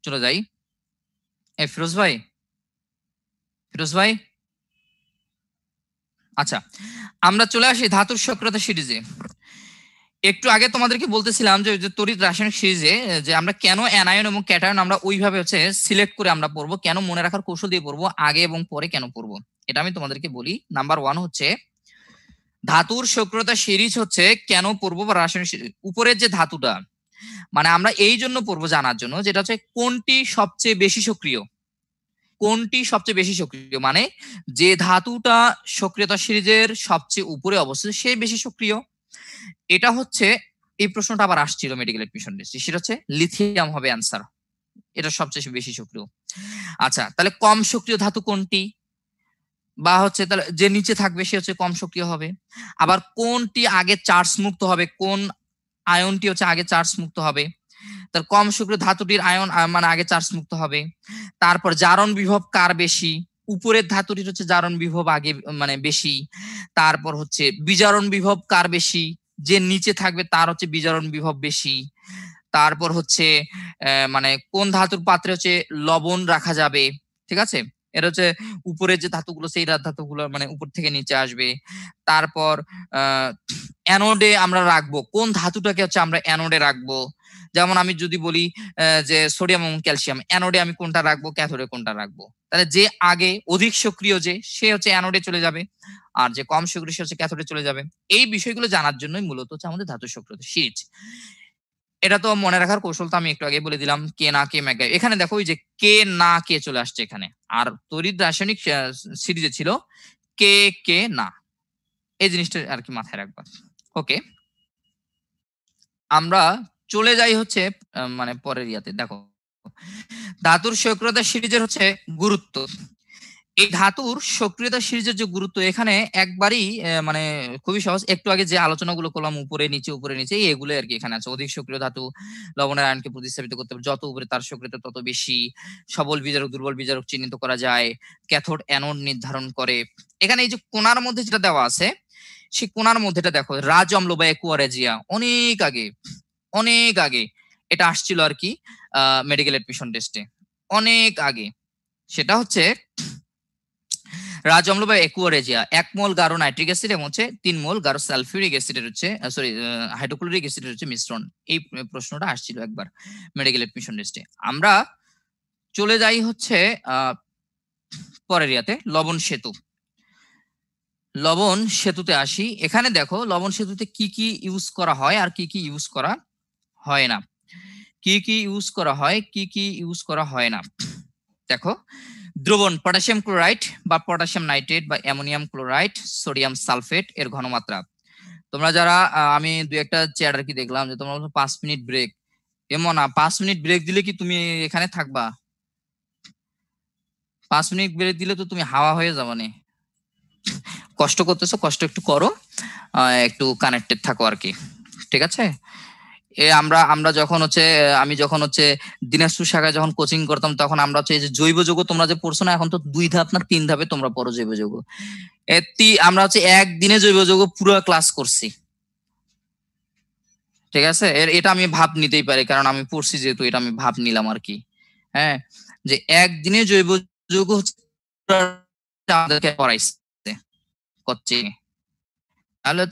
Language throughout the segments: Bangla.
চলে যাই। ফিরোজ ভাই, ফিরোজ ভাই, আচ্ছা, আমরা চলে আসি ধাতুর সক্রিয়তা সিরিজে। একটু আগে তোমাদেরকে বলতেছিলাম যে তড়িৎ রাসায়নিক সিরিজে যে আমরা কেন অ্যানায়ন এবং ক্যাটায়ন আমরা ওইভাবে সিলেক্ট করে আমরা পড়বো, কেন মনে রাখার কৌশল দিয়ে পড়বো, আগে এবং পরে কেন পড়বো, এটা আমি তোমাদেরকে বলি। নাম্বার ওয়ান হচ্ছে ধাতুর সক্রিয়তা সিরিজ হচ্ছে কেন পড়বো বা রাসায়নিক উপরের যে ধাতুটা, মানে আমরা এই জন্য পড়বো জানার জন্য, যেটা হচ্ছে কোনটি সবচেয়ে বেশি সক্রিয়। কোনটি সবচেয়ে বেশি সক্রিয় মানে যে ধাতুটা সক্রিয়তা সিরিজের সবচেয়ে উপরে অবস্থিত সে বেশি সক্রিয়। এটা হচ্ছে, এই প্রশ্নটা আবার আসছিল মেডিকেল এডমিশন টেস্টে, সেটা হচ্ছে লিথিয়াম হবে অ্যান্সার, এটা সবচেয়ে বেশি সক্রিয়। আচ্ছা, তাহলে কম সক্রিয় ধাতু কোনটি, বা তাহলে যে নিচে থাকবে সে কম সক্রিয় হবে। আবার কোনটি আগে চার্জ মুক্ত হবে, কোন আয়নটি আগে চার্জ মুক্ত হবে, তার কম সক্রিয় ধাতুটির আয়ন মানে আগে চার্জ মুক্ত হবে। তারপর জারণ বিভব কার বেশি, উপরের ধাতুটির জারণ বিভব আগে মানে বেশি। তারপর বিজারণ বিভব কার বেশি, যে নিচে থাকবে তার বিজারণ বিভব বেশি। তারপর মানে কোন ধাতুর পাত্রে লবণ রাখা যাবে, ঠিক আছে, এটা উপরের যে ধাতুগুলো সেই ধাতুগুলো মানে উপর থেকে নিচে আসবে। তারপর অ্যানোডে আমরা রাখবো কোন ধাতুটাকে আমরা অ্যানোডে রাখবো। যেমন আমি যদি বলি যে সোডিয়াম এবং ক্যালসিয়াম, অ্যানোডে আমি কোনটা রাখবো, ক্যাথোডে কোনটা রাখবো, তাহলে যে আগে অধিক সক্রিয় যে সে অ্যানোডে চলে যাবে, আর যে কম সক্রিয় সে ক্যাথোডে চলে যাবে। এই বিষয়গুলো জানার জন্যই মূলত আমাদের ধাতু সক্রিয়তা সিরিজ। এটা তো মনে রাখার কৌশল তো আমি একটু আগে বলে দিলাম, কে না কে ম্যাগাই, এখানে দেখো ওই যে কে না কে চলে আসছে এখানে। আর তড়িৎ রাসায়নিক সিরিজে ছিল কে কে না, এই জিনিসটা আর কি মাথায় রাখবা। ওকে, আমরা চলে যাই মানে পরের ইয়াতে। দেখো ধাতুর সক্রিয়তা সিরিজের গুরুত্ব। এই ধাতুর সক্রিয়তা সিরিজের যে গুরুত্ব এখানে একবারই মানে খুবই সহজ। একটু আগে যে আলোচনাগুলো করলাম উপরে নিচে উপরে নিচে, এগুলো আর কি এখানে আছে। অধিক সক্রিয় ধাতু লবণের আয়নকে প্রতিস্থাপিত করতে পারে, যত উপরে তার সক্রিয়তা তত বেশি। সবল বিজারক দুর্বল বিজারক চিহ্নিত করা যায়, ক্যাথোড অ্যানোড নির্ধারণ করে। এখানে এই যে কোণার মধ্যে যেটা দেওয়া আছে, সেই কোণার মধ্যেটা দেখো রাজ অম্ল বা অ্যাকুয়ারেজিয়া, অনেক আগে অনেক আগে এটা আসছিল আর কি মেডিকেল এডমিশন টেস্টে, অনেক আগে। সেটা রাজ অম্ল বা অ্যাকুয়ারেজিয়া 1 মোল গাঢ় নাইট্রিক অ্যাসিড এবং 3 মোল গাঢ় সালফিউরিক অ্যাসিডের সরি হাইড্রোক্লোরিক অ্যাসিডের মিশ্রণ। এই প্রশ্নটা আসছিল একবার মেডিকেল এডমিশন টেস্টে। আমরা চলে যাই পরের ইয়াতে, লবণ সেতু। লবণ সেতুতে আসি। এখানে দেখো লবণ সেতুতে কি কি ইউজ করা হয় আর কি কি ইউজ করা হয় না, কি কি ইউজ করা হয় কি কি ইউজ করা হয় না। দেখো দ্রবণ পটাশিয়াম ক্লোরাইড বা পটাশিয়াম নাইট্রেট বা অ্যামোনিয়াম ক্লোরাইড, সোডিয়াম সালফেট এর ঘনমাত্রা। তোমরা যারা আমি দুই একটা চ্যাট আর কি দেখলাম যে তোমরা 5 মিনিট ব্রেক, এমন না 5 মিনিট ব্রেক দিলে কি তুমি এখানে থাকবা? 5 মিনিট ব্রেক দিলে তো তুমি হাওয়া হয়ে যাবা নে। কষ্ট করতেছো, কষ্ট একটু করো, একটু কানেক্টেড থাকো আর কি, ঠিক আছে। আমরা আমরা যখন আমি যখন দিনাজপুর শাখায় যখন কোচিং করতাম তখন আমরা এই যে জৈব যৌগ তোমরা যে পড়ছো না, এখন তো 2 ধাপ না 3 ধাপে তোমরা পড়ো জৈব যৌগ। আমরা একদিনে জৈব যৌগ পুরো ক্লাস করছি, ঠিক আছে। এটা আমি ভাব নিতেই পারি কারণ আমি পড়ছি যেহেতু, এটা আমি ভাব নিলাম আর কি। হ্যাঁ, যে একদিনে জৈব যৌগ আমাদেরকে পড়াইছে কোচিং। তাহলে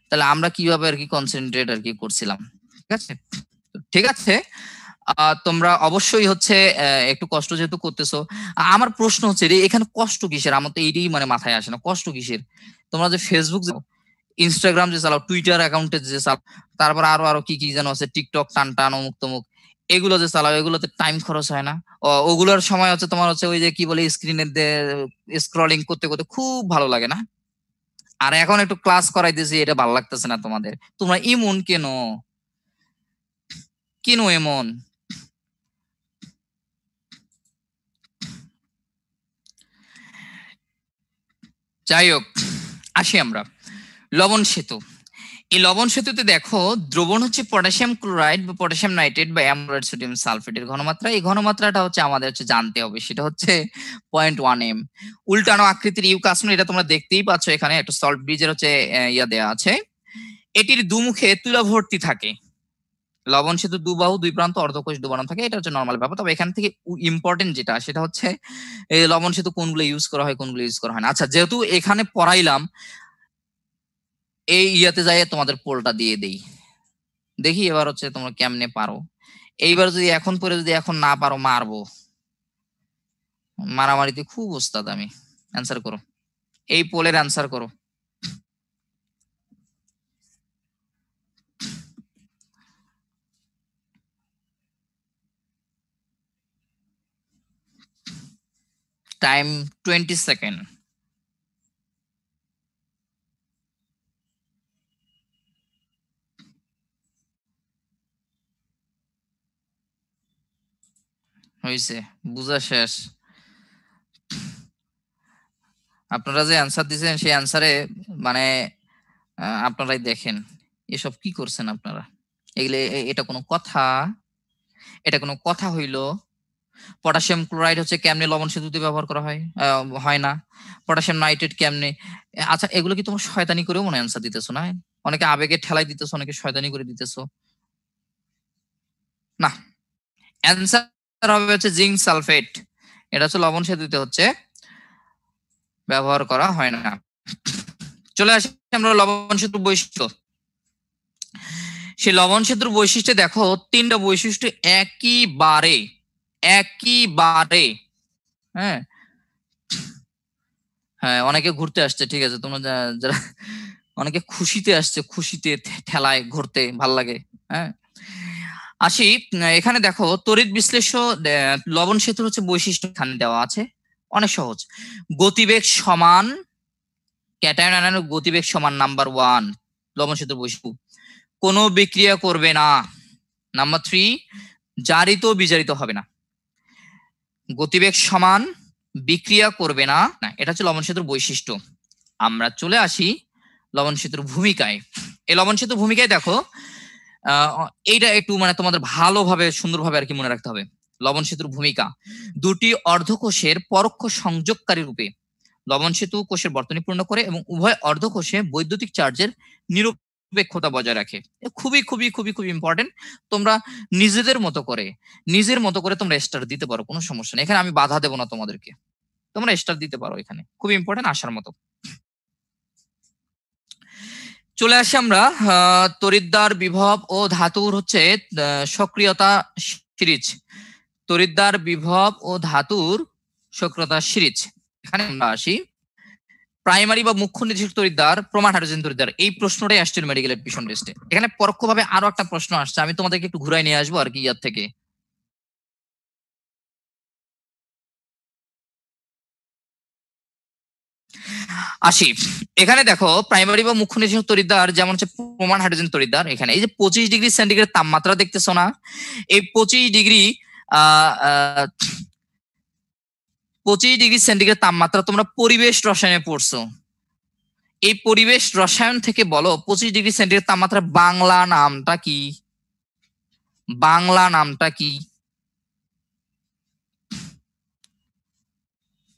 তাহলে আমরা কিভাবে আর কি কনসেন্ট্রেট আর কি করছিলাম, ঠিক আছে। ঠিক আছে, তোমরা অবশ্যই একটু কষ্ট যেহেতু করতেছো। আমার প্রশ্ন রে এখানে কষ্ট কিসের, আমার তো এইটাই মানে মাথায় আসে না, কষ্ট কিসের। তোমরা যে ফেসবুক ইনস্টাগ্রাম যে চালাও, টুইটার অ্যাকাউন্টে যে চালাও, তারপর আরো আরো কি কি যেন আছে, টিকটক টান টান অমুক তমুক, এগুলো যে চালাও এগুলোতে টাইম খরচ হয় না? ওগুলোর সময় তোমার ওই যে কি বলে স্ক্রিনে স্ক্রলিং করতে করতে খুব ভালো লাগে না? আর এখন একটু ক্লাস করাইতেছি, এটা ভালো লাগতেছে না তোমাদের? তোমরা ইমন কেন, কেন এমন? যাই হোক, আসি আমরা লবণ সেতু। এই লবণ সেতুতে দেখো দ্রবণ পটাশিয়াম ক্লোরাইড বা পটাশিয়াম নাইট্রেট বা অ্যামোনাইট সোডিয়াম সালফেটের ঘনমাত্রা। এই ঘনমাত্রাটা আমাদের জানতে হবে, সেটা 0.1 m। উল্টানো আকৃতির ইউকাসন, এটা তোমরা দেখতেই পাচ্ছ এখানে একটা সল্ট ব্রিজের ইয়া দেওয়া আছে। এটির দুমুখে তুলা ভর্তি থাকে, লবণ সেতু দুবাহু দুই প্রান্ত অর্ধকোষ ডুবানো থাকে, এটা হচ্ছে নর্মাল ব্যাপার। তবে এখান থেকে ইম্পর্টেন্ট যেটা সেটা হচ্ছে এই লবণ সেতু কোনগুলো ইউজ করা হয় কোনগুলো ইউজ করা হয় না। আচ্ছা, যেহেতু এখানে পড়াইলাম, এই ইয়াতে যাই তোমাদের পোলটা দিয়ে দেই, দেখি এবার হচ্ছে তোমরা কেমনে পারো। এইবার যদি এখন পরে যদি এখন না পারো মারবো, মারামারিতে খুব ওস্তাদ আমি। অ্যান্সার করো, এই পোলের অ্যান্সার করো। Time 20 second. হয়েছে, বুঝা শেষ। আপনারা যে অ্যান্সার দিয়েছেন সেই অ্যান্সারে মানে আপনারাই দেখেন এসব কি করছেন আপনারা। এগুলো এটা কোনো কথা? এটা কোনো কথা হইল? পটাশিয়াম ক্লোরাইড হচ্ছে কেমনে লবণ সেতুতে ব্যবহার করা হয়? হয় না। পটাশিয়াম নাইট্রেট কেমনে? আচ্ছা, এগুলো কি তোমরা শয়তানি করেও মনে অ্যান্সার দিতেছো না? অনেকে আবেগে ঠেলাই দিতেছো, অনেকে শয়তানি করে দিতেছো। না, অ্যান্সার হবে হচ্ছে জিঙ্ক সালফেট। এটা হচ্ছে লবণ সেতুতে হচ্ছে ব্যবহার করা হয় না। চলে আসি আমরা লবণ সেতুর বৈশিষ্ট্য। সেই লবণ সেতুর বৈশিষ্ট্যে দেখো 3টা বৈশিষ্ট্য একইবারে একইবারে। হ্যাঁ হ্যাঁ, অনেকে ঘুরতে আসছে, ঠিক আছে, তোমরা যারা অনেকে খুশিতে আসছে, খুশিতে ঠেলায় ঘুরতে ভাল লাগে। হ্যাঁ, আসি এখানে দেখো তড়িৎ বিশ্লেষ্য লবণ সেতুর হচ্ছে বৈশিষ্ট্য এখানে দেওয়া আছে, অনেক সহজ। গতিবেগ সমান, ক্যাটায়ন আয়নের গতিবেগ সমান নাম্বার 1 লবণ সেতুর বৈশিষ্ট্য। কোনো বিক্রিয়া করবে না নাম্বার 3, জারিত বিজারিত হবে না। গতিবেগ সমান, বিক্রিয়া করবে না, এটা হচ্ছে লবণ সেতুর বৈশিষ্ট্য। আমরা চলে আসি লবণ সেতুর ভূমিকায়। এই লবণ সেতুর ভূমিকায় দেখো এইটা একটু মানে তোমাদের ভালোভাবে সুন্দরভাবে আর কি মনে রাখতে হবে। লবণ সেতুর ভূমিকা, দুটি অর্ধকোষের পরোক্ষ সংযোগকারী রূপে লবণ সেতু কোষের বর্তনী পূর্ণ করে এবং উভয় অর্ধকোষে বৈদ্যুতিক চার্জের নিরপেক্ষতা বজায় রাখে। খুবই খুবই খুবই খুবই ইম্পর্টেন্ট। তোমরা নিজের মতো করে তোমরা স্টার দিতে পারো, কোনো সমস্যা নেই, এখানে আমি বাধা দেবো না তোমাদেরকে, তোমরা স্টার দিতে পারো, এখানে খুব ইম্পর্টেন্ট, আসার মতো। চলে আসি আমরা তড়িৎদ্বার বিভব ও ধাতুর হচ্ছে সক্রিয়তা সিরিজ। তড়িৎদ্বার বিভব ও ধাতুর সক্রিয়তা সিরিজ, এখানে আমরা আসি প্রাইমারি বা মুখ্য নির্দেশক তড়িৎদ্বার, প্রমাণ হাইড্রোজেন তড়িৎদ্বার। এই প্রশ্নটাই আসছিল মেডিকেল এডমিশন টেস্টে। এখানে পরোক্ষভাবে আরো একটা প্রশ্ন আসছে, আমি তোমাদেরকে একটু ঘুরাই নিয়ে আসবো আর কি ইয়ার থেকে। আসি এখানে দেখো প্রাইমারি বা মুখ্য নির্দেশক তড়িৎদ্বার যেমন হচ্ছে প্রমাণ হাইড্রোজেন তড়িৎদ্বার, এখানে এই যে 25°C তাপমাত্রা দেখতেছো না, এই 25°, 25°C তাপমাত্রা তোমরা পরিবেশ রসায়নে পড়ছো। এই পরিবেশ রসায়ন থেকে বলো 25°C তাপমাত্রা বাংলা নামটা কি? বাংলা নামটা কি?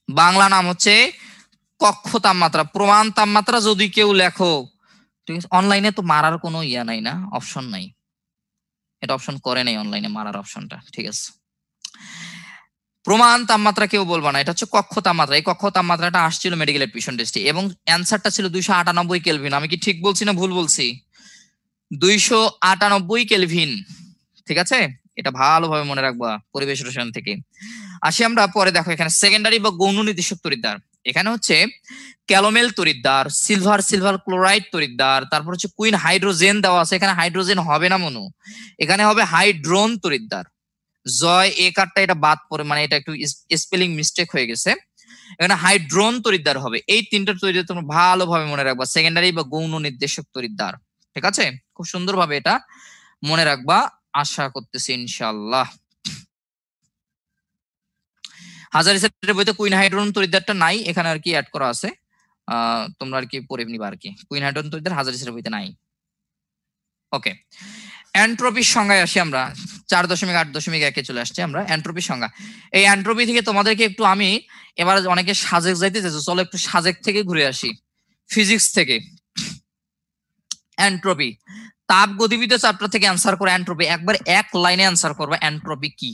বাংলা নাম হচ্ছে কক্ষ তাপমাত্রা। প্রমাণ তাপমাত্রা যদি কেউ লেখো, ঠিক আছে, অনলাইনে তো মারার কোনো ইয়া নাই না, অপশন নাই, এটা অপশন করে নাই অনলাইনে মারার অপশনটা, ঠিক আছে। প্রমাণ তাপমাত্রা কেউ বলবো না, এটা হচ্ছে কক্ষ তাপমাত্রা। এই কক্ষ তাপমাত্রাটা আসছিল মেডিকেল এডমিশন টেস্টে এবং অ্যান্সারটা ছিল 298 কেলভিন। আমি কি ঠিক বলছি না ভুল বলছি? 298 কেলভিন, ঠিক আছে, এটা ভালোভাবে মনে রাখবা পরিবেশ রসায়ন থেকে। আসি আমরা পরে, দেখো এখানে সেকেন্ডারি বা গৌণ নির্দেশক তড়িৎদ্বার, এখানে হচ্ছে ক্যালোমেল তড়িৎদ্বার, সিলভার ক্লোরাইড তড়িৎদ্বার, তারপর হচ্ছে কুইন হাইড্রোজেন দেওয়া আছে, এখানে হাইড্রোজেন হবে না মনু, এখানে হবে হাইড্রোন তড়িৎদ্বার। জয় এ কারটা এটা বাদ পড়ে, মানে এটা একটু স্পেলিং মিস্টেক হয়ে গেছে, এখানে হাইড্রোন তড়িৎদ্বার হবে। এই তিনটা তড়িৎদ্বার তোমরা ভালোভাবে মনে রাখবা, সেকেন্ডারি বা গৌণ নির্দেশক তড়িৎদ্বার, ঠিক আছে, খুব সুন্দরভাবে এটা মনে রাখবা, আশা করতেছি ইনশাআল্লাহ। হাজারি স্যারের বইতে কুইন হাইড্রোন তড়িৎদ্বারটা নাই, এখানে আর কি অ্যাড করা আছে, তোমরা আর কি পড়ে নিবা আর কি। কুইন হাইড্রোন তড়িৎদ্বার হাজারি স্যারের বইতে নাই। ওকে, এন্ট্রপির সংজ্ঞায় আসি আমরা, 4.8.1 চলে আসছে আমরা এন্ট্রপির সংজ্ঞা। এই এন্ট্রপি থেকে তোমাদেরকে একটু আমি এবার, অনেকে সাজেক যাইতে চাইছো, চলো একটু সাজেক থেকে ঘুরে আসি, ফিজিক্স থেকে। এন্ট্রপি তাপ গতিবিদ্যা চ্যাপ্টার থেকে অ্যান্সার করে এন্ট্রপি, একবার এক লাইনে অ্যান্সার করবে এন্ট্রপি কি।